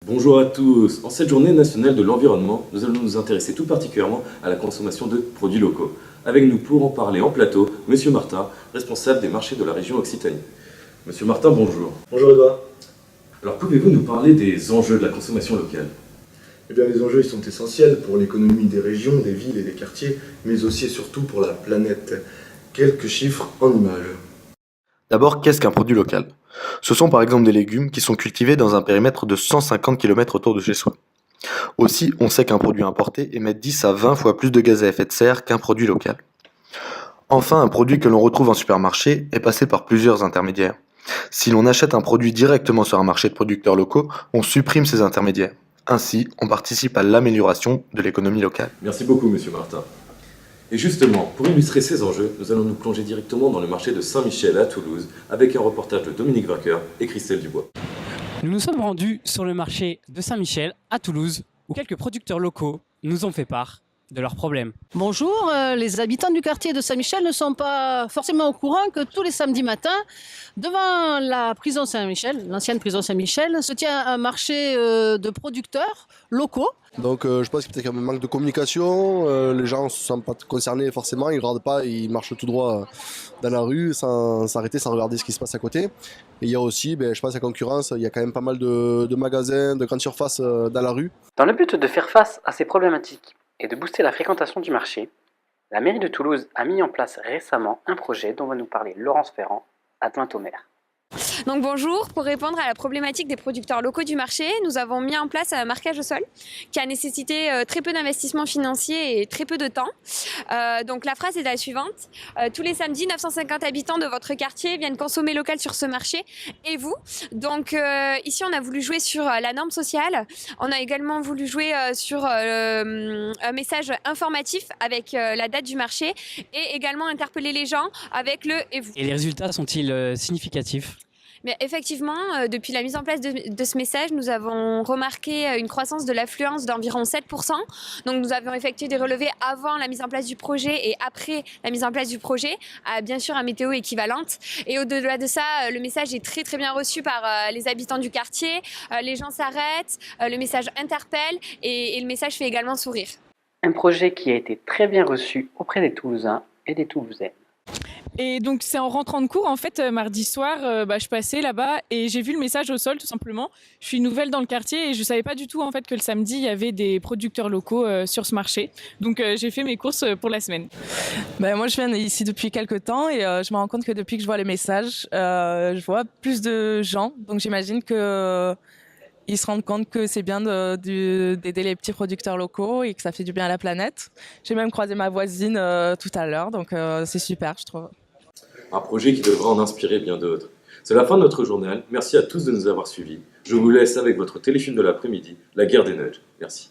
Bonjour à tous. En cette journée nationale de l'environnement, nous allons nous intéresser tout particulièrement à la consommation de produits locaux. Avec nous pour en parler en plateau, Monsieur Martin, responsable des marchés de la région Occitanie. Monsieur Martin, bonjour. Bonjour Edouard. Alors pouvez-vous nous parler des enjeux de la consommation locale? Eh bien, les enjeux ils sont essentiels pour l'économie des régions, des villes et des quartiers, mais aussi et surtout pour la planète. Quelques chiffres en images. D'abord, qu'est-ce qu'un produit local? Ce sont par exemple des légumes qui sont cultivés dans un périmètre de 150 km autour de chez soi. Aussi, on sait qu'un produit importé émet 10 à 20 fois plus de gaz à effet de serre qu'un produit local. Enfin, un produit que l'on retrouve en supermarché est passé par plusieurs intermédiaires. Si l'on achète un produit directement sur un marché de producteurs locaux, on supprime ces intermédiaires. Ainsi, on participe à l'amélioration de l'économie locale. Merci beaucoup, Monsieur Martin. Et justement, pour illustrer ces enjeux, nous allons nous plonger directement dans le marché de Saint-Michel à Toulouse avec un reportage de Dominique Vainqueur et Christelle Dubois. Nous nous sommes rendus sur le marché de Saint-Michel à Toulouse où quelques producteurs locaux nous ont fait part de leurs problèmes. Bonjour, les habitants du quartier de Saint-Michel ne sont pas forcément au courant que tous les samedis matins, devant la prison Saint-Michel, l'ancienne prison Saint-Michel, se tient un marché de producteurs locaux. Donc je pense qu'il y a peut-être un manque de communication, les gens ne se sentent pas concernés forcément, ils ne regardent pas, ils marchent tout droit dans la rue sans s'arrêter, sans regarder ce qui se passe à côté. Et il y a aussi, je pense, la concurrence, il y a quand même pas mal de magasins, de grandes surfaces dans la rue. Dans le but de faire face à ces problématiques et de booster la fréquentation du marché, la mairie de Toulouse a mis en place récemment un projet dont va nous parler Laurence Ferrand, adjointe au maire. Donc bonjour, pour répondre à la problématique des producteurs locaux du marché, nous avons mis en place un marquage au sol qui a nécessité très peu d'investissement financier et très peu de temps. Donc la phrase est la suivante: tous les samedis, 950 habitants de votre quartier viennent consommer local sur ce marché, et vous? Donc ici on a voulu jouer sur la norme sociale, on a également voulu jouer sur un message informatif avec la date du marché et également interpeller les gens avec le « et vous ». Et les résultats sont-ils significatifs? Mais effectivement, depuis la mise en place de ce message, nous avons remarqué une croissance de l'affluence d'environ 7%. Donc nous avions effectué des relevés avant la mise en place du projet et après la mise en place du projet, bien sûr à météo équivalente. Et au-delà de ça, le message est très très bien reçu par les habitants du quartier. Les gens s'arrêtent, le message interpelle et le message fait également sourire. Un projet qui a été très bien reçu auprès des Toulousains et des Toulousaines. Et donc c'est en rentrant de cours, en fait, mardi soir, je passais là-bas et j'ai vu le message au sol tout simplement. Je suis nouvelle dans le quartier et je savais pas du tout en fait que le samedi il y avait des producteurs locaux sur ce marché. Donc j'ai fait mes courses pour la semaine. Moi je viens ici depuis quelques temps et je me rends compte que depuis que je vois les messages, je vois plus de gens. Donc j'imagine que ils se rendent compte que c'est bien d'aider les petits producteurs locaux et que ça fait du bien à la planète. J'ai même croisé ma voisine tout à l'heure, donc c'est super, je trouve. Un projet qui devra en inspirer bien d'autres. C'est la fin de notre journal. Merci à tous de nous avoir suivis. Je vous laisse avec votre téléfilm de l'après-midi, La guerre des nudges. Merci.